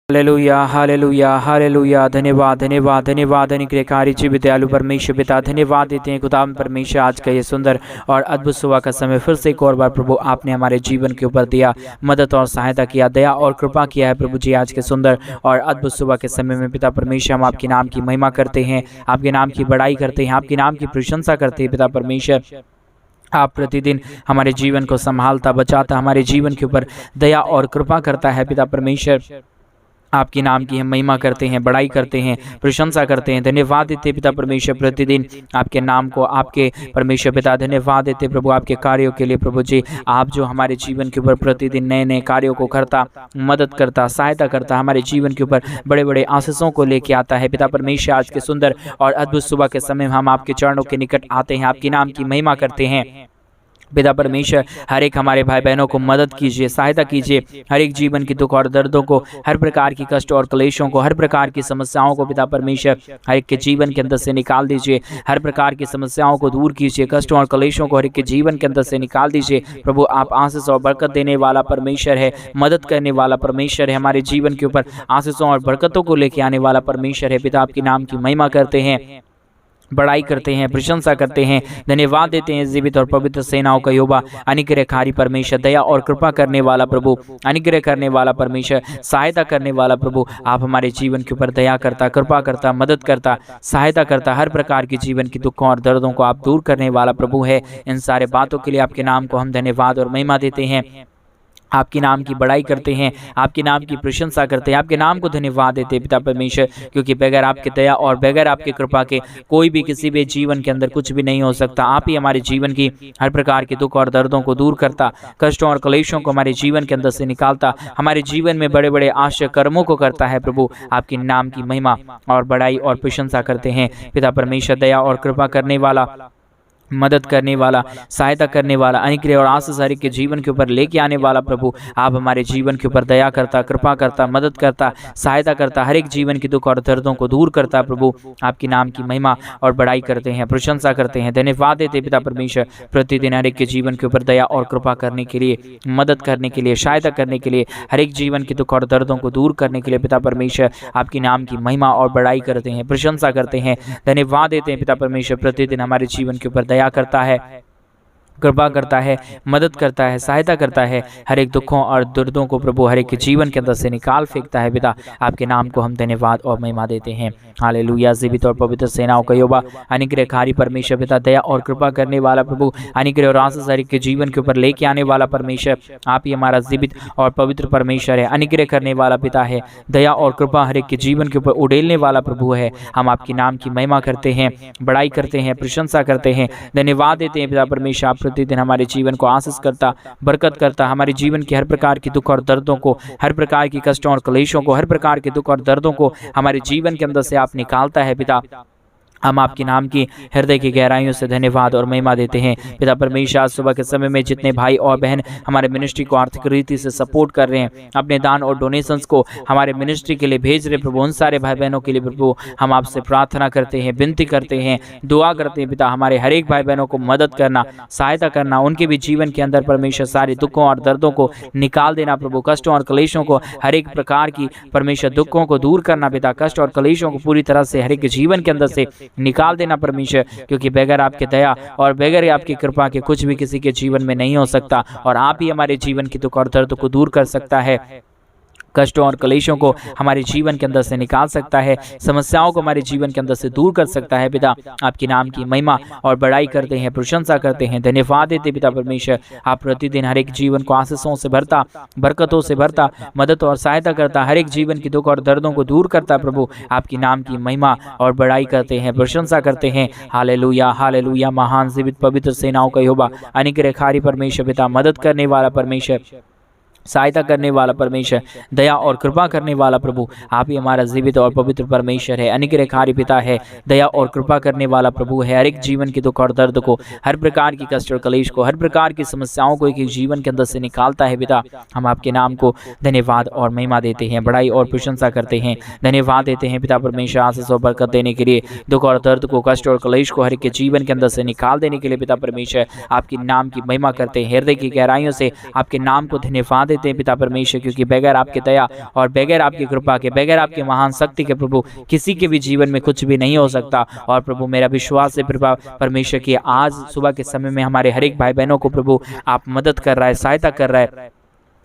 Hallelujah hallelujah hallelujah. धन्यवाद धन्यवाद धन्यवाद। अनुग्रहकारी जीवित दयालु परमेश्वर पिता, धन्यवाद देते हैं खुदा परमेश्वर आज का ये सुंदर और अद्भुत सुबह का समय फिर से एक और बार प्रभु आपने हमारे जीवन के ऊपर दिया, मदद और सहायता किया, दया और कृपा किया है प्रभु जी। आज के सुंदर और अद्भुत सुबह के समय में पिता परमेश्वर हम आपके नाम की महिमा करते हैं, आपके नाम की बड़ाई करते हैं, आपके नाम की प्रशंसा करते हैं। पिता परमेश्वर आप प्रतिदिन हमारे जीवन को संभालता बचाता, हमारे जीवन के ऊपर दया और कृपा करता है। पिता परमेश्वर आपके नाम की हम महिमा करते हैं, बड़ाई करते हैं, प्रशंसा करते हैं, धन्यवाद देते पिता परमेश्वर। प्रतिदिन आपके नाम को, आपके परमेश्वर पिता धन्यवाद देते प्रभु आपके कार्यों के लिए। प्रभु जी आप जो हमारे जीवन के ऊपर प्रतिदिन नए नए कार्यों को करता, मदद करता, सहायता करता, हमारे जीवन के ऊपर बड़े बड़े आशीषों को लेके आता है। पिता परमेश्वर आज के सुंदर और अद्भुत सुबह के समय हम आपके चरणों के निकट आते हैं, आपके नाम की महिमा करते हैं। पिता परमेश्वर हर एक हमारे भाई बहनों को मदद कीजिए, सहायता कीजिए, हर एक जीवन की दुख और दर्दों को, हर प्रकार की कष्ट और क्लेशों को, हर प्रकार की समस्याओं को पिता परमेश्वर हर एक के जीवन के अंदर से निकाल दीजिए। हर प्रकार की समस्याओं को दूर कीजिए, कष्टों और क्लेशों को हर एक के जीवन के अंदर से निकाल दीजिए। प्रभु आप आशीष और बरकत देने वाला परमेश्वर है, मदद करने वाला परमेश्वर है, हमारे जीवन के ऊपर आशीषों और बरकतों को लेके आने वाला परमेश्वर है। पिता आपके नाम की महिमा करते हैं, बड़ाई करते हैं, प्रशंसा करते हैं, धन्यवाद देते हैं जीवित और पवित्र सेनाओं का यहोवा, अनुग्रहकारी परमेश्वर, दया और कृपा करने वाला प्रभु, अनुग्रह करने वाला परमेश्वर, सहायता करने वाला प्रभु। आप हमारे जीवन के ऊपर दया करता, कृपा करता, मदद करता, सहायता करता, हर प्रकार की जीवन की दुखों और दर्दों को आप दूर करने वाला प्रभु है। इन सारे बातों के लिए आपके नाम को हम धन्यवाद और महिमा देते हैं, आपके नाम की बड़ाई करते हैं, आपके नाम की प्रशंसा करते हैं, आपके नाम को धन्यवाद देते हैं पिता परमेश्वर। क्योंकि बगैर आपके दया और बगैर आपके कृपा के कोई भी किसी भी जीवन के अंदर कुछ भी नहीं हो सकता। आप ही हमारे जीवन की हर प्रकार के दुख और दर्दों को दूर करता, कष्टों और क्लेशों को हमारे जीवन के अंदर से निकालता, हमारे जीवन में बड़े बड़े आश्चर्य कर्मों को करता है। प्रभु आपके नाम की महिमा और बड़ाई और प्रशंसा करते हैं पिता परमेश्वर। दया और कृपा करने वाला, मदद करने वाला, सहायता करने वाला, अनुग्रह और आशीष हर एक के जीवन के ऊपर लेके आने वाला प्रभु आप हमारे जीवन के ऊपर दया करता, कृपा करता, मदद करता, सहायता करता, हर एक जीवन की दुख और दर्दों को दूर करता। प्रभु आपके नाम की महिमा और बड़ाई करते हैं, प्रशंसा करते हैं, धन्यवाद देते पिता परमेश्वर। प्रतिदिन हर एक के जीवन के ऊपर दया और कृपा करने के लिए, मदद करने के लिए, सहायता करने के लिए, हर एक जीवन की दुख और दर्दों को दूर करने के लिए पिता परमेश्वर आपके नाम की महिमा और बड़ाई करते हैं, प्रशंसा करते हैं, धन्यवाद देते हैं पिता परमेश्वर। प्रतिदिन हमारे जीवन के ऊपर दया करता है, कृपा करता है, मदद करता है, सहायता करता है, हर एक दुखों और दर्दों को प्रभु हर एक के जीवन के अंदर से निकाल फेंकता है। पिता आपके नाम को हम धन्यवाद और महिमा देते हैं। हालेलुया। जीवित और पवित्र सेनाओं का यहोवा, अनुग्रहकारी परमेश्वर पिता, दया और कृपा करने वाला प्रभु, अनुग्रह और आशीष हर एक के जीवन के ऊपर लेके आने वाला परमेश्वर आप ही हमारा जीवित और पवित्र परमेश्वर है, अनुग्रह करने वाला पिता है, दया और कृपा हर एक के जीवन के ऊपर उड़ेलने वाला प्रभु है। हम आपके नाम की महिमा करते हैं, बड़ाई करते हैं, प्रशंसा करते हैं, धन्यवाद देते हैं पिता परमेश्वर। आप प्रतिदिन हमारे जीवन को आशीष करता, बरकत करता, हमारे जीवन की हर प्रकार की दुख और दर्दों को, हर प्रकार की कष्टों और क्लेशों को, हर प्रकार के दुख और दर्दों को हमारे जीवन के अंदर से आप निकालता है। पिता हम आपके नाम की हृदय की गहराइयों से धन्यवाद और महिमा देते हैं पिता परमेश्वर। आज सुबह के समय में जितने भाई और बहन हमारे मिनिस्ट्री को आर्थिक रीति से सपोर्ट कर रहे हैं, अपने दान और डोनेशंस को हमारे मिनिस्ट्री के लिए भेज रहे प्रभु, उन सारे भाई बहनों के लिए प्रभु हम आपसे प्रार्थना करते हैं, विनती करते हैं, दुआ करते हैं पिता हमारे हर एक भाई बहनों को मदद करना, सहायता करना, उनके भी जीवन के अंदर परमेश्वर सारे दुखों और दर्दों को निकाल देना प्रभु, कष्टों और क्लेशों को, हर एक प्रकार की परमेश्वर दुखों को दूर करना पिता, कष्ट और क्लेशों को पूरी तरह से हर एक जीवन के अंदर से निकाल देना परमेश्वर। क्योंकि बगैर आपके दया और बगैर आपकी कृपा के कुछ भी किसी के जीवन में नहीं हो सकता, और आप ही हमारे जीवन की दुख और दर्द को दूर कर सकता है, कष्टों और क्लेशों को हमारे जीवन के अंदर से निकाल सकता है, समस्याओं को हमारे जीवन के अंदर से दूर कर सकता है। पिता आपके नाम की महिमा और बड़ाई करते हैं, प्रशंसा करते हैं, धन्यवाद देते पिता परमेश्वर। आप प्रतिदिन हर एक जीवन को आशीषों से भरता, बरकतों से भरता, मदद और सहायता करता, हर एक जीवन की दुख और दर्दों को दूर करता। प्रभु आपके नाम की महिमा और बड़ाई करते हैं, प्रशंसा करते हैं। Hallelujah hallelujah. महान जीवित पवित्र सेनाओं का यहोवा, अनुग्रहकारी परमेश्वर पिता, मदद करने वाला परमेश्वर, सहायता करने वाला परमेश्वर, दया और कृपा करने वाला प्रभु आप ही हमारा जीवित और पवित्र परमेश्वर है, अनुग्रहकारी पिता है, दया और कृपा करने वाला प्रभु है। हर एक जीवन की दुख और दर्द को, हर प्रकार की कष्ट और क्लेश को, हर प्रकार की समस्याओं को एक एक जीवन के अंदर से निकालता है। पिता हम आपके नाम को धन्यवाद और महिमा देते हैं, बड़ाई और प्रशंसा करते हैं, धन्यवाद देते हैं पिता परमेश्वर आशीष और बरकत देने के लिए, दुख और दर्द को, कष्ट और क्लेश को हर एक के जीवन के अंदर से निकाल देने के लिए पिता परमेश्वर आपके नाम की महिमा करते हैं, हृदय की गहराइयों से आपके नाम को धन्यवाद देते हैं पिता परमेश्वर, क्योंकि बगैर आपके दया और बगैर आपकी कृपा के, बगैर आपकी महान शक्ति के प्रभु किसी के भी जीवन में कुछ भी नहीं हो सकता। और प्रभु मेरा विश्वास है प्रभु परमेश्वर की आज सुबह के समय में हमारे हर एक भाई बहनों को प्रभु आप मदद कर रहा है, सहायता कर रहा है।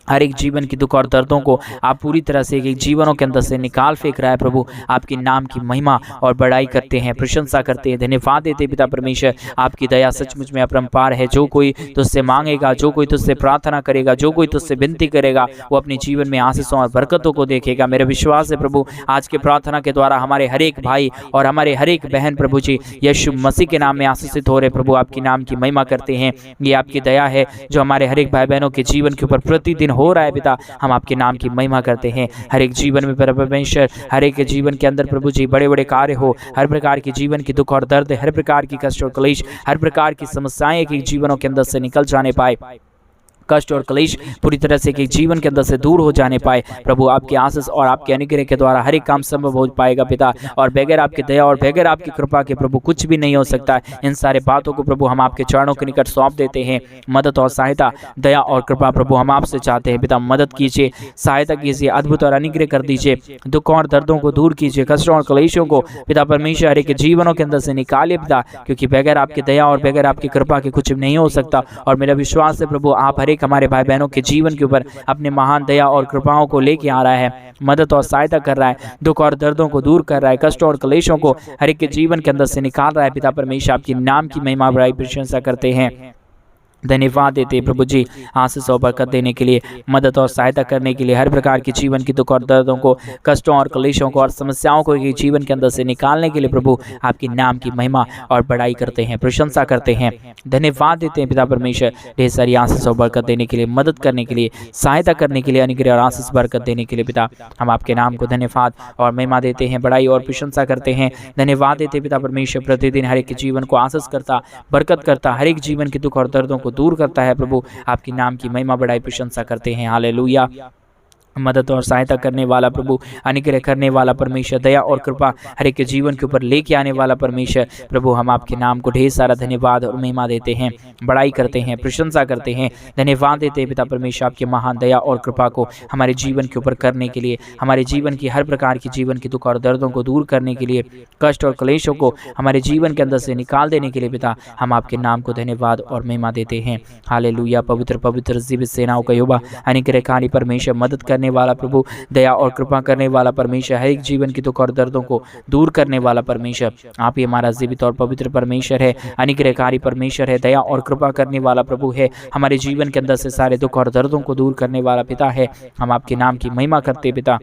हर एक जीवन की दुख और दर्दों को आप पूरी तरह से एक जीवनों के अंदर से निकाल फेंक रहा है प्रभु। आपके नाम की महिमा और बड़ाई करते हैं, प्रशंसा करते हैं, धन्यवाद देते हैं पिता परमेश्वर। आपकी दया सचमुच में अपरंपार है। जो कोई तुझसे मांगेगा, जो कोई तुझसे प्रार्थना करेगा, जो कोई तुझसे विनती करेगा, वो अपने जीवन में आशीषों और बरकतों को देखेगा। मेरा विश्वास है प्रभु आज के प्रार्थना के द्वारा हमारे हर एक भाई और हमारे हर एक बहन प्रभु जी यीशु मसीह के नाम में आशीषित हो रहे प्रभु। आपकी नाम की महिमा करते हैं। ये आपकी दया है जो हमारे हर एक भाई बहनों के जीवन के ऊपर प्रतिदिन हो रहा है पिता। हम आपके नाम की महिमा करते हैं। हर एक जीवन में परमेश्वर, हर एक जीवन के अंदर प्रभु जी बड़े बड़े कार्य हो, हर प्रकार की जीवन की दुख और दर्द, हर प्रकार की कष्ट और क्लेश, हर प्रकार की समस्याएं एक जीवनों के अंदर से निकल जाने पाए, कष्ट और क्लेश पूरी तरह से कि जीवन के अंदर से दूर हो जाने पाए प्रभु। आपके आशीष और आपके अनुग्रह के द्वारा हर एक काम संभव हो पाएगा पिता। और बगैर आपकी दया और बगैर आपकी कृपा के प्रभु कुछ भी नहीं हो सकता है। इन सारे बातों को प्रभु हम आपके चरणों के निकट सौंप देते हैं। मदद और सहायता, दया और कृपा प्रभु हम आपसे चाहते हैं पिता। मदद कीजिए, सहायता कीजिए, अद्भुत और अनुग्रह कर दीजिए। दुखों और दर्दों को दूर कीजिए, कष्टों और क्लेशों को पिता परमेश्वर हर एक जीवनों के अंदर से निकालिए पिता, क्योंकि बगैर आपकी दया और बगैर आपकी कृपा के कुछ नहीं हो सकता। और मेरा विश्वास है प्रभु आप हर एक हमारे भाई बहनों के जीवन के ऊपर अपने महान दया और कृपाओं को लेके आ रहा है, मदद और सहायता कर रहा है, दुख और दर्दों को दूर कर रहा है, कष्ट और क्लेशों को हर एक के जीवन के अंदर से निकाल रहा है पिता परमेश्वर। आपकी नाम की महिमा बड़ाई प्रशंसा करते हैं, धन्यवाद देते हैं प्रभु जी आशीष और बरकत देने के लिए, मदद और सहायता करने के लिए, हर प्रकार की जीवन की दुख और दर्दों को, कष्टों और क्लेशों को और समस्याओं को जीवन के अंदर से निकालने के लिए प्रभु आपकी नाम की महिमा और बड़ाई करते हैं, प्रशंसा करते हैं, धन्यवाद देते हैं पिता परमेश्वर। ढेर सारी आशीष और बरकत देने के लिए, मदद करने के लिए, सहायता करने के लिए, अनुग्रह और आशीष बरकत देने के लिए पिता हम आपके नाम को धन्यवाद और महिमा देते हैं, बड़ाई और प्रशंसा करते हैं, धन्यवाद देते हैं पिता परमेश्वर। प्रतिदिन हर एक जीवन को आशीष करता, बरकत करता, हर एक जीवन के दुख और दर्दों को दूर करता है प्रभु। आपकी नाम की महिमा बड़ाई प्रशंसा करते हैं। हालेलुया। मदद और सहायता करने वाला प्रभु, अनुग्रह करने वाला परमेश्वर, दया और कृपा हर एक के जीवन के ऊपर लेके आने वाला परमेश्वर प्रभु हम आपके नाम को ढेर सारा धन्यवाद और महिमा देते हैं, बड़ाई करते हैं, प्रशंसा करते हैं, धन्यवाद देते हैं पिता परमेश्वर आपके महान दया और कृपा को हमारे जीवन के ऊपर करने के लिए, हमारे जीवन की हर प्रकार की जीवन की दुख और दर्दों को दूर करने के लिए, कष्ट और क्लेशों को हमारे जीवन के अंदर से निकाल देने के लिए पिता हम आपके नाम को धन्यवाद और महिमा देते हैं। हालेलुया। पवित्र पवित्र जीवित सेनाओं का यहोवा, अनुग्रहकारी परमेश्वर, मदद करने वाला प्रभु, दया और कृपा करने वाला परमेश्वर, हर एक जीवन की दुख और दर्दों को दूर करने वाला परमेश्वर, आप ही हमारा जीवित और पवित्र परमेश्वर है, अनुग्रहकारी परमेश्वर है, दया और कृपा करने वाला प्रभु है, हमारे जीवन के अंदर से सारे दुख और दर्दों को दूर करने वाला पिता है। हम आपके नाम की महिमा करते पिता,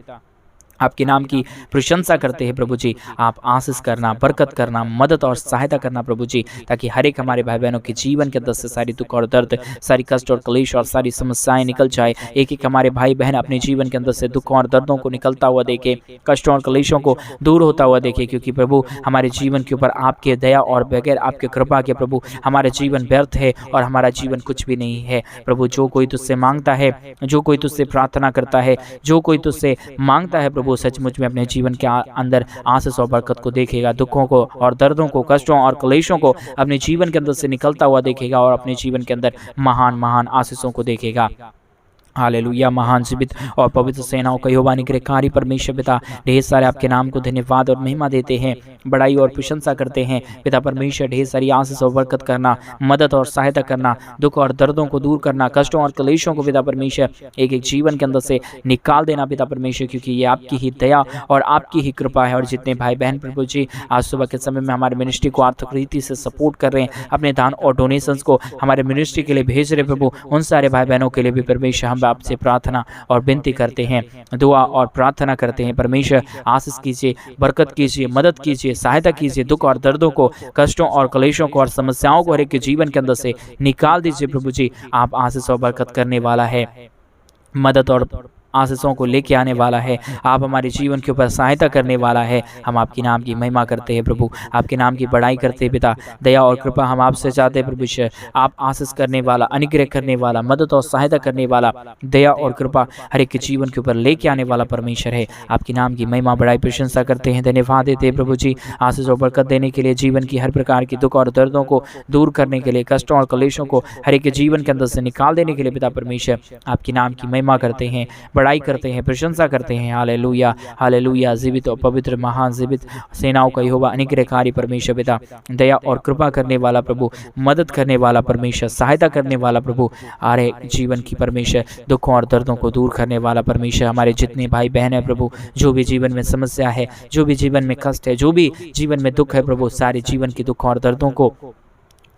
आपके नाम की प्रशंसा करते हैं प्रभु जी। आप आशीष करना, बरकत करना, मदद और सहायता करना प्रभु जी, ताकि हर एक हमारे भाई बहनों के जीवन के अंदर से सारी दुख और दर्द, सारी कष्ट और क्लेश और सारी समस्याएं निकल जाए। एक एक हमारे भाई बहन अपने जीवन के अंदर से दुखों और दर्दों को निकलता हुआ देखे, कष्टों और क्लेशों को दूर होता हुआ देखे, क्योंकि प्रभु हमारे जीवन के ऊपर आपके दया और बगैर आपके कृपा के प्रभु हमारा जीवन व्यर्थ है और हमारा जीवन कुछ भी नहीं है प्रभु। जो कोई तुझसे मांगता है, जो कोई तुझसे प्रार्थना करता है, जो कोई तुझसे मांगता है प्रभु सचमुच में अपने जीवन के अंदर आशीष और बरकत को देखेगा, दुखों को और दर्दों को, कष्टों और क्लेशों को अपने जीवन के अंदर से निकलता हुआ देखेगा और अपने जीवन के अंदर महान महान आशीषों को देखेगा। हालेलुया। महान जीवित और पवित्र सेनाओं का यहोवा, अनुग्रहकारी परमेश्वर पिता, ढेर सारे आपके नाम को धन्यवाद और महिमा देते हैं, बड़ाई और प्रशंसा करते हैं पिता परमेश्वर। ढेर सारी आशीष और बरकत करना, मदद और सहायता करना, दुख और दर्दों को दूर करना, कष्टों और क्लेशों को पिता परमेश्वर एक एक जीवन के अंदर से निकाल देना पिता परमेश्वर, क्योंकि ये आपकी ही दया और आपकी ही कृपा है। और जितने भाई बहन प्रभु जी आज सुबह के समय में हमारे मिनिस्ट्री को आर्थिक रीति से सपोर्ट कर रहे हैं, अपने दान और डोनेशंस को हमारे मिनिस्ट्री के लिए भेज रहे प्रभु, उन सारे भाई बहनों के लिए भी परमेश्वर हम आपसे प्रार्थना और विनती करते हैं, दुआ और प्रार्थना करते हैं। परमेश्वर आशीष कीजिए, बरकत कीजिए, मदद कीजिए, सहायता कीजिए, दुख और दर्दों को, कष्टों और क्लेशों को और समस्याओं को हर एक के जीवन के अंदर से निकाल दीजिए प्रभु जी। आप आशीष और बरकत करने वाला है, मदद और आशीषों को लेके आने वाला है। आप हमारे जीवन के ऊपर सहायता करने वाला है। हम आपकी नाम की महिमा करते हैं प्रभु, आपके नाम की बड़ाई करते हैं पिता। दया और कृपा हम आपसे चाहते हैं प्रभु। आप आशीष करने वाला, अनुग्रह करने वाला, मदद और सहायता करने वाला, दया और कृपा हर एक के जीवन के ऊपर लेके आने वाला परमेश्वर है। आपकी नाम की महिमा बड़ाई प्रशंसा करते हैं, धन्यवाद देते हैं प्रभु जी। आशीष और बरकत देने के लिए, जीवन की हर प्रकार की दुख और दर्दों को दूर करने के लिए, कष्टों और कलेशों को हर एक के जीवन के अंदर से निकाल देने के लिए पिता परमेश्वर आपकी नाम की महिमा करते हैं, बड़ाई करते हैं, प्रशंसा करते हैं। Hallelujah, hallelujah. जीवित और पवित्र महान जीवित सेनाओं का यहोवा, अनुग्रहकारी परमेश्वर पिता, दया और कृपा करने वाला प्रभु, मदद करने वाला परमेश्वर, सहायता करने वाला प्रभु, हमारे जीवन की परमेश्वर, दुखों और दर्दों को दूर करने वाला परमेश्वर। हमारे जितने भाई बहन है प्रभु, जो भी जीवन में समस्या है, जो भी जीवन में कष्ट है, जो भी जीवन में दुख है प्रभु, सारे जीवन की दुखों और दर्दों को,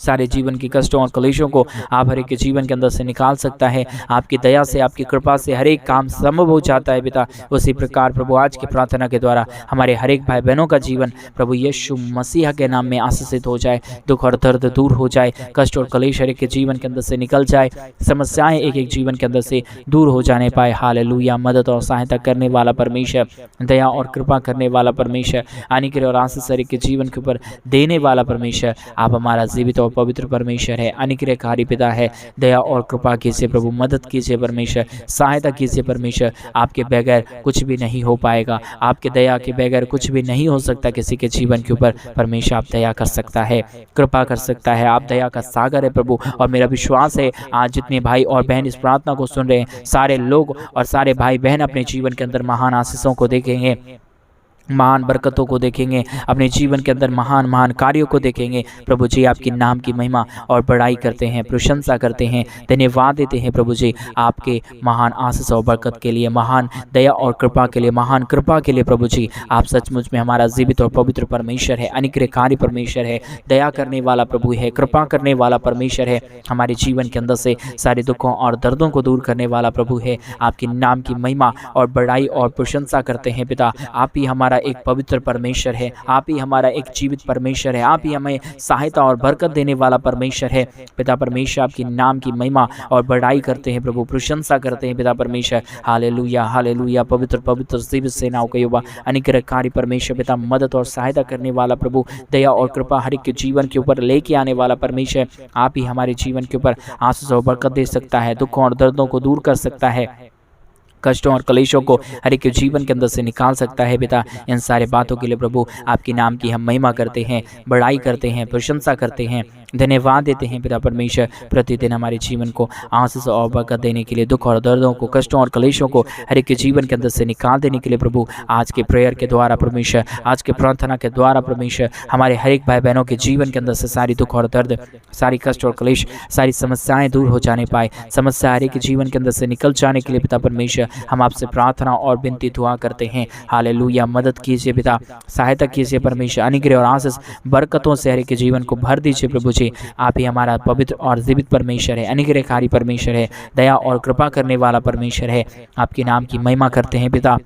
सारे जीवन की कष्टों और कलेशों को आप हर एक के जीवन के अंदर से निकाल सकता है। आपकी दया से, आपकी कृपा से हर एक काम संभव हो जाता है पिता। उसी प्रकार प्रभु आज की प्रार्थना के द्वारा हमारे हर एक भाई बहनों का जीवन प्रभु यीशु मसीह के नाम में आशीषित हो जाए, दुख और दर्द दूर हो जाए, कष्ट और कलेश हर एक के जीवन के अंदर से निकल जाए, समस्याएं एक एक जीवन के अंदर से दूर हो जाने पाए। हालेलुया। मदद और सहायता करने वाला परमेश्वर, दया और कृपा करने वाला परमेश्वर, अनुग्रह और आशीष हर एक के जीवन के ऊपर देने वाला परमेश्वर, आप हमारा जीवित और पवित्र परमेश्वर है, अनुग्रहकारी पिता है। दया और कृपा कीजिए प्रभु, मदद कीजिए परमेश्वर, सहायता कीजिए परमेश्वर। आपके बगैर कुछ भी नहीं हो पाएगा, आपके दया के बगैर कुछ भी नहीं हो सकता किसी के जीवन के ऊपर। परमेश्वर आप दया कर सकता है, कृपा कर सकता है, आप दया का सागर है प्रभु। और मेरा विश्वास है आज जितने भाई और बहन इस प्रार्थना को सुन रहे हैं, सारे लोग और सारे भाई बहन अपने जीवन के अंदर महान आशीषों को देखेंगे, महान बरकतों को देखेंगे, अपने जीवन के अंदर महान महान कार्यों को देखेंगे। प्रभु जी आपके नाम की महिमा और बड़ाई करते हैं, प्रशंसा करते हैं, धन्यवाद देते हैं प्रभु जी आपके महान आशीष और बरकत के लिए, महान दया और कृपा के लिए, महान कृपा के लिए। प्रभु जी आप सचमुच में हमारा जीवित और पवित्र परमेश्वर है, अनुग्रहकारी परमेश्वर है, दया करने वाला प्रभु है, कृपा करने वाला परमेश्वर है, हमारे जीवन के अंदर से सारे दुखों और दर्दों को दूर करने वाला प्रभु है। आपके नाम की महिमा और बड़ाई और प्रशंसा करते हैं पिता। आप ही हमारा एक पवित्र परमेश्वर है, आप ही हमारा एक जीवित परमेश्वर है, आप ही हमें सहायता और बरकत देने वाला परमेश्वर है पिता परमेश्वर। आपकी नाम की महिमा और बड़ाई करते हैं प्रभु, प्रशंसा करते हैं पिता परमेश्वर। Hallelujah, hallelujah. पवित्र पवित्र जीवित सेनाओं का यहोवा, अनुग्रहकारी परमेश्वर पिता, मदद और सहायता करने वाला प्रभु, दया और कृपा हर एक के जीवन के ऊपर लेके आने वाला परमेश्वर। आप ही हमारे जीवन के ऊपर आशीष और बरकत दे सकता है, दुखों और दर्दों को दूर कर सकता है, कष्टों और कलेशों को हर एक के जीवन के अंदर से निकाल सकता है पिता। इन सारे बातों के लिए प्रभु आपकी नाम की हम महिमा करते हैं, बड़ाई करते हैं, प्रशंसा करते हैं, धन्यवाद देते हैं पिता परमेश्वर। प्रतिदिन हमारे जीवन को आशीष और बरकत देने के लिए, दुख और दर्दों को, कष्टों और कलेशों को हर एक के जीवन के अंदर से निकाल देने के लिए प्रभु आज के प्रेयर के द्वारा परमेश्वर, आज के प्रार्थना के द्वारा परमेश्वर, हमारे हर एक भाई बहनों के जीवन के अंदर से सारी दुख और दर्द, सारी कष्ट और कलेश, सारी समस्याएं दूर हो जाने पाए, समस्या हर एक के जीवन के अंदर से निकल जाने के लिए पिता परमेश्वर हम आपसे प्रार्थना और विनती दुआ करते हैं। हालेलुया। मदद कीजिए पिता, सहायता कीजिए परमेश्वर, अनुग्रह और आशीष बरकतों से हर एक के जीवन को भर दीजिए प्रभु जी। आप ही हमारा पवित्र और जीवित परमेश्वर है, अनुग्रहकारी परमेश्वर है, दया और कृपा करने वाला परमेश्वर है। आपके नाम की महिमा करते हैं पिता,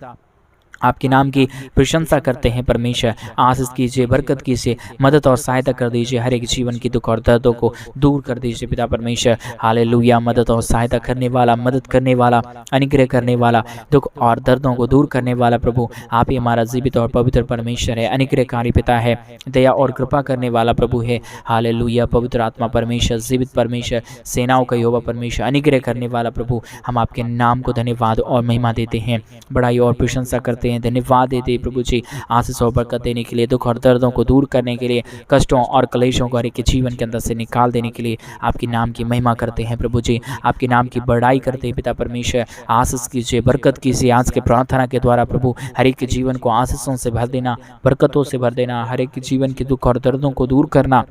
आपके नाम की प्रशंसा करते हैं परमेश्वर। आशीष कीजिए, बरकत कीजिए, मदद और सहायता कर दीजिए, हर एक जीवन की दुख और दर्दों को दूर कर दीजिए पिता परमेश्वर। हालेलुया। मदद और सहायता करने वाला, मदद करने वाला, अनुग्रह करने वाला, दुख और दर्दों को दूर करने वाला प्रभु आप ही हमारा जीवित और पवित्र परमेश्वर है, अनुग्रहकारी पिता है, दया और कृपा करने वाला प्रभु है। हालेलुया। पवित्र आत्मा परमेश्वर, जीवित परमेश्वर, सेनाओं का यहोवा परमेश्वर, अनुग्रह करने वाला प्रभु हम आपके नाम को धन्यवाद और महिमा देते हैं, बड़ाई और प्रशंसा करते हैं, धन्यवाद देते हैं प्रभु जी आशीष और बरकत देने के लिए, दुख और दर्दों को दूर करने के लिए, कष्टों और कलेशों को हर एक के जीवन के अंदर से निकाल देने के लिए आपके नाम की महिमा करते हैं प्रभु जी। आपके नाम की बड़ाई करते हैं पिता परमेश्वर। आशीष कीजिए, बरकत कीजिए आज के प्रार्थना के द्वारा प्रभु हर एक के जीवन को आशीषों से भर देना, बरकतों से भर देना, हर एक के जीवन के दुख और दर्दों को दूर करना,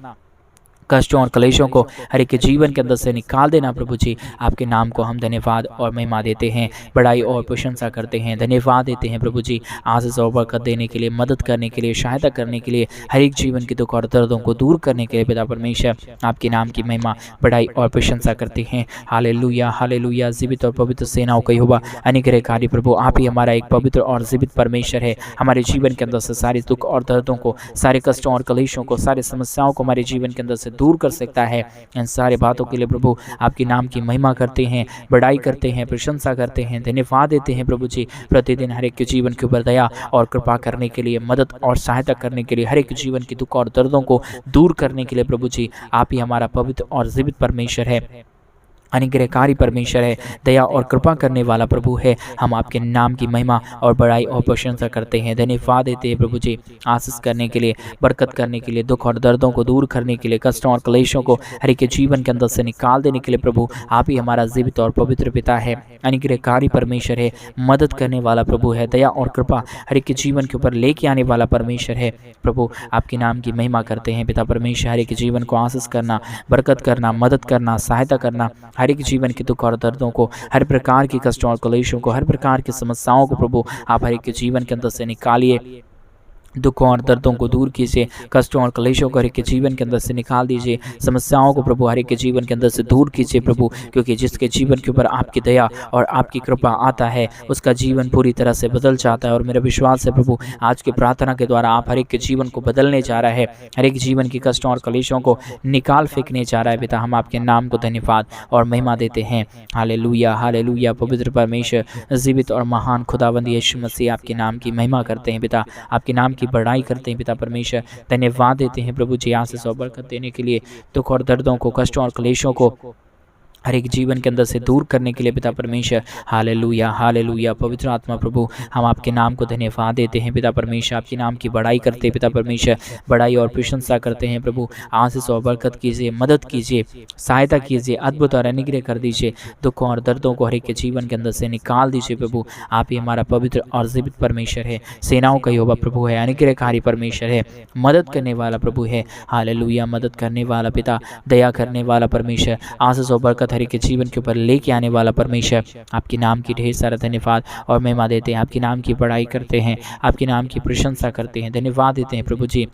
कष्टों और कलेशों को हर एक के जीवन के अंदर से निकाल देना प्रभु जी। आपके नाम को हम धन्यवाद और महिमा देते हैं, बड़ाई और प्रशंसा करते हैं, धन्यवाद देते हैं प्रभु जी आशीष और बरकत देने के लिए, मदद करने के लिए, सहायता करने के लिए, हर एक जीवन के दुख और दर्दों को दूर करने के लिए पिता परमेश्वर आपके नाम की महिमा, बड़ाई और प्रशंसा करते हैं। Hallelujah, hallelujah. जीवित और पवित्र सेनाओं का यहोवा, अनुग्रहकारी प्रभु आप ही हमारा एक पवित्र और जीवित परमेश्वर है। हमारे जीवन के अंदर से सारे दुख और दर्दों को, सारे कष्टों और कलेशों को, सारे समस्याओं को हमारे जीवन के अंदर से दूर कर सकता है। इन सारे बातों के लिए प्रभु आपके नाम की महिमा करते हैं, बड़ाई करते हैं, प्रशंसा करते हैं, धन्यवाद देते हैं प्रभु जी। प्रतिदिन हर एक के जीवन के ऊपर दया और कृपा करने के लिए, मदद और सहायता करने के लिए, हर एक जीवन के दुख और दर्दों को दूर करने के लिए प्रभु जी आप ही हमारा पवित्र और जीवित परमेश्वर है, अनुग्रहकारी परमेश्वर है, दया और कृपा करने वाला प्रभु है। हम आपके नाम की महिमा और बड़ाई और प्रशंसा करते हैं, धन्यवाद देते हैं प्रभु जी। आशीष करने के लिए, बरकत करने के लिए, दुख और दर्दों को दूर करने के लिए, कष्टों और क्लेशों को हर एक के जीवन के अंदर से निकाल देने के लिए प्रभु आप ही हमारा जीवित और पवित्र पिता है, अनुग्रहकारी परमेश्वर है, मदद करने वाला प्रभु है, दया और कृपा हर एक के जीवन के ऊपर लेके आने वाला परमेश्वर है। प्रभु आपके नाम की महिमा करते हैं पिता परमेश्वर। हर एक जीवन को आशीष करना, बरकत करना, मदद करना, सहायता करना, हर एक जीवन के दुख और दर्दों को, हर प्रकार की कष्टों और क्लेशों को, हर प्रकार की समस्याओं को प्रभु आप हर एक के जीवन के अंदर से निकालिए, दुखों और दर्दों को दूर कीजिए, कष्टों और क्लेशों को हर एक के जीवन के अंदर से निकाल दीजिए, समस्याओं को प्रभु हर एक के जीवन के अंदर से दूर कीजिए प्रभु, क्योंकि जिसके जीवन के ऊपर आपकी दया और आपकी कृपा आता है उसका जीवन पूरी तरह से बदल जाता है। और मेरा विश्वास है प्रभु आज की प्रार्थना के द्वारा आप हर एक के जीवन को बदलने जा रहा है, हर एक जीवन की कष्टों और क्लेशों को निकाल फेंकने जा रहा है पिता। हम आपके नाम को धन्यवाद और महिमा देते हैं। Hallelujah, hallelujah. पवित्र परमेश्वर, जीवित और महान खुदावंद यीशु मसीह आपके नाम की महिमा करते हैं पिता, आपके नाम की बड़ाई करते हैं पिता परमेश्वर। धन्यवाद देते हैं प्रभु जी आशीष और बरकत देने के लिए, दुख और दर्दों को, कष्टों और क्लेशों को हर एक जीवन के अंदर से दूर करने के लिए पिता परमेश्वर। Hallelujah, hallelujah. पवित्र आत्मा प्रभु हम आपके नाम को धन्यवाद देते हैं पिता परमेश्वर, आपके नाम की बड़ाई करते हैं पिता परमेश्वर, बड़ाई और प्रशंसा करते हैं प्रभु। आशीष और बरकत कीजिए, मदद कीजिए, सहायता कीजिए, अद्भुत और अनुग्रह कर दीजिए, दुखों और दर्दों को हर एक के जीवन के अंदर से निकाल दीजिए प्रभु। आप ही हमारा पवित्र और जीवित परमेश्वर है, सेनाओं का यहोवा प्रभु है, अनुग्रहकारी परमेश्वर है, मदद करने वाला प्रभु है। हालेलुया, मदद करने वाला पिता, दया करने वाला परमेश्वर, आशीष और बरकत हर एक के जीवन के ऊपर लेके आने वाला परमेश्वर। आपके नाम की ढेर सारा धन्यवाद और महिमा देते हैं, आपके नाम की बड़ाई करते हैं, आपके नाम की प्रशंसा करते हैं, धन्यवाद देते हैं प्रभु जी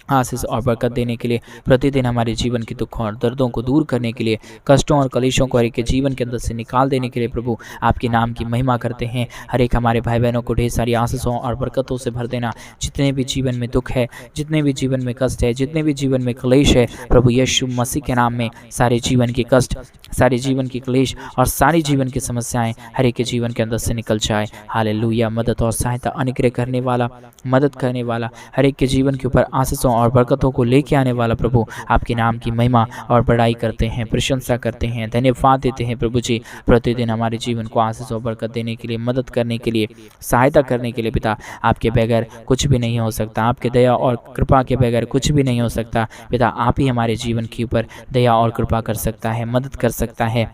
आशीष और बरकत देने के लिए, प्रतिदिन हमारे जीवन के दुखों और दर्दों को दूर करने के लिए, कष्टों और क्लेशों को हर एक के जीवन के अंदर से निकाल देने के लिए प्रभु आपके नाम की महिमा करते हैं। हर एक हमारे भाई बहनों को ढेर सारी आशीषों और बरकतों से भर देना। जितने भी जीवन में दुख है, जितने भी जीवन में कष्ट है, जितने भी जीवन में क्लेश है प्रभु यीशु मसीह के नाम में सारे जीवन के कष्ट, सारे जीवन की क्लेश और सारी जीवन की समस्याएं हर एक के जीवन के अंदर से निकल जाए। हालेलुया, मदद और सहायता, अनुग्रह करने वाला, मदद करने वाला, हर एक के जीवन के ऊपर आशीषों और बरकतों को लेके आने वाला प्रभु आपके नाम की महिमा और बड़ाई करते हैं, प्रशंसा करते हैं, धन्यवाद देते हैं प्रभु जी। प्रतिदिन हमारे जीवन को आशीष और बरकत देने के लिए, मदद करने के लिए, सहायता करने के लिए पिता आपके बगैर कुछ भी नहीं हो सकता, आपके दया और कृपा के बगैर कुछ भी नहीं हो सकता पिता। आप ही हमारे जीवन के ऊपर दया और कृपा कर सकता है, मदद कर सकता है,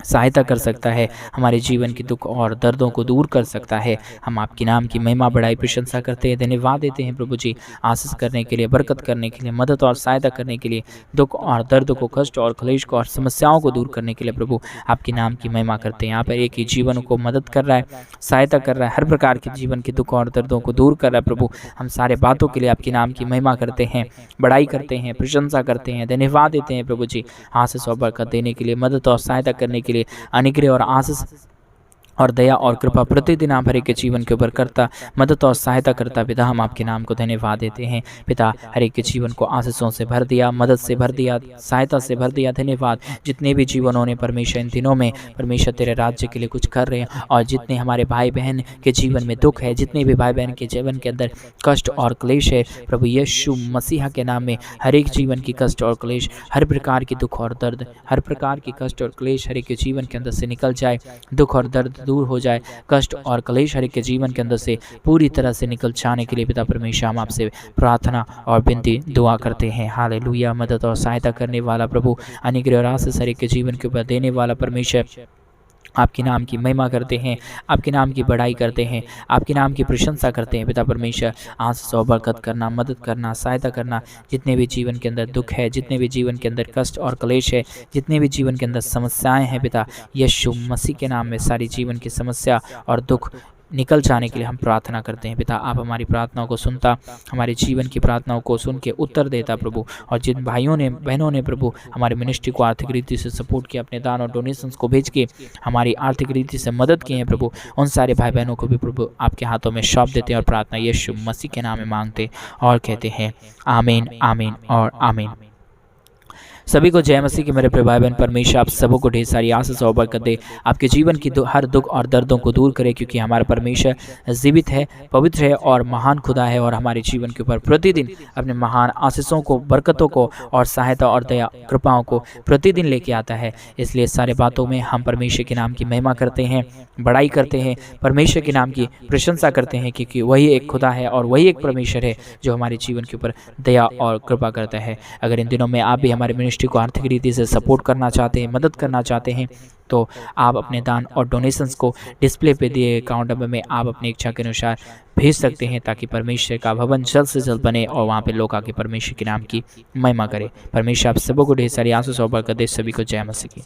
सहायता कर सकता है, हमारे जीवन के दुख और दर्दों को दूर कर सकता है। हम आपके नाम की महिमा बड़ाई प्रशंसा करते हैं, धन्यवाद देते हैं प्रभु जी आशीष करने के लिए, बरकत करने के लिए, मदद और सहायता करने के लिए, दुख और दर्द को, कष्ट और क्लेश को और समस्याओं को दूर करने के लिए प्रभु आपके नाम की महिमा करते हैं। यहाँ पर एक ही जीवन को मदद कर रहा है, सहायता कर रहा है, हर प्रकार के जीवन के दुख और दर्दों को दूर कर रहा है प्रभु। हम सारे बातों के लिए आपके नाम की महिमा करते हैं, बड़ाई करते हैं, प्रशंसा करते हैं, धन्यवाद देते हैं प्रभु जी आशीष और बरकत देने के लिए, मदद और सहायता करने के लिए, अनुग्रह और आशीष और दया और कृपा प्रतिदिन आप हर एक के जीवन के ऊपर करता, मदद और सहायता करता पिता। हम आपके नाम को धन्यवाद देते हैं पिता। हर एक के जीवन को आशीषों से भर दिया, मदद से भर दिया, सहायता से भर दिया, धन्यवाद। जितने भी जीवनों ने परमेश्वर इन दिनों में परमेश्वर तेरे राज्य के लिए कुछ कर रहे हैं, और जितने हमारे भाई बहन के जीवन में दुख है, जितने भी भाई बहन के जीवन के अंदर कष्ट और क्लेश है प्रभु यीशु मसीहा के नाम में, हर एक जीवन की कष्ट और क्लेश, हर प्रकार की दुख और दर्द, हर प्रकार की कष्ट और क्लेश हर एक के जीवन के अंदर से निकल जाए, दुख और दर्द दूर हो जाए, कष्ट और क्लेश हर एक के जीवन के अंदर से पूरी तरह से निकल जाने के लिए पिता परमेश्वर हम आपसे प्रार्थना और विनती दुआ करते हैं। हालेलुया, मदद और सहायता करने वाला प्रभु, अनुग्रह और आशीष हर एक के जीवन के ऊपर देने वाला परमेश्वर, आपके नाम की महिमा करते हैं, आपके नाम की बड़ाई करते हैं, आपके नाम की प्रशंसा करते हैं पिता परमेश्वर। आशीष और बरकत करना, मदद करना, सहायता करना, जितने भी जीवन के अंदर दुख है, जितने भी जीवन के अंदर कष्ट और क्लेश है, जितने भी जीवन के अंदर समस्याएं हैं पिता यीशु मसीह के नाम में, सारी जीवन की समस्या और दुख निकल जाने के लिए हम प्रार्थना करते हैं पिता। आप हमारी प्रार्थनाओं को सुनता, हमारे जीवन की प्रार्थनाओं को सुन के उत्तर देता प्रभु। और जिन भाइयों ने, बहनों ने प्रभु हमारे मिनिस्ट्री को आर्थिक रीति से सपोर्ट किया, अपने दान और डोनेशंस को भेज के हमारी आर्थिक रीति से मदद की है प्रभु, उन सारे भाई बहनों को भी प्रभु आपके हाथों में सौंप देते हैं और प्रार्थना यीशु मसीह के नाम में मांगते और कहते हैं आमीन, आमीन और आमीन। सभी को जय मसीह की मेरे प्रिय भाई बहन। परमेश्वर आप सबों को ढेर सारी आशीष और बरकत दे, आपके जीवन की हर दुख और दर्दों को दूर करे, क्योंकि हमारा परमेश्वर जीवित है, पवित्र है और महान खुदा है, और हमारे जीवन के ऊपर प्रतिदिन अपने महान आशीषों को, बरकतों को और सहायता और दया कृपाओं को प्रतिदिन लेके आता है। इसलिए सारे बातों में हम परमेश्वर के नाम की महिमा करते हैं, बड़ाई करते हैं, परमेश्वर के नाम की प्रशंसा करते हैं, क्योंकि वही एक खुदा है और वही एक परमेश्वर है जो हमारे जीवन के ऊपर दया और कृपा करता है। अगर इन दिनों में आप भी हमारे मिनिस्ट्री को आर्थिक रीति से सपोर्ट करना चाहते हैं, मदद करना चाहते हैं, तो आप अपने दान और डोनेशंस को डिस्प्ले पे दिए अकाउंट नंबर में आप अपनी इच्छा के अनुसार भेज सकते हैं, ताकि परमेश्वर का भवन जल्द से जल्द बने और वहाँ पे लोग आके परमेश्वर के नाम की महिमा करें। परमेश्वर आप सबों को ढेर सारी आशीष और बरकत दे। सभी को जय मसीह की।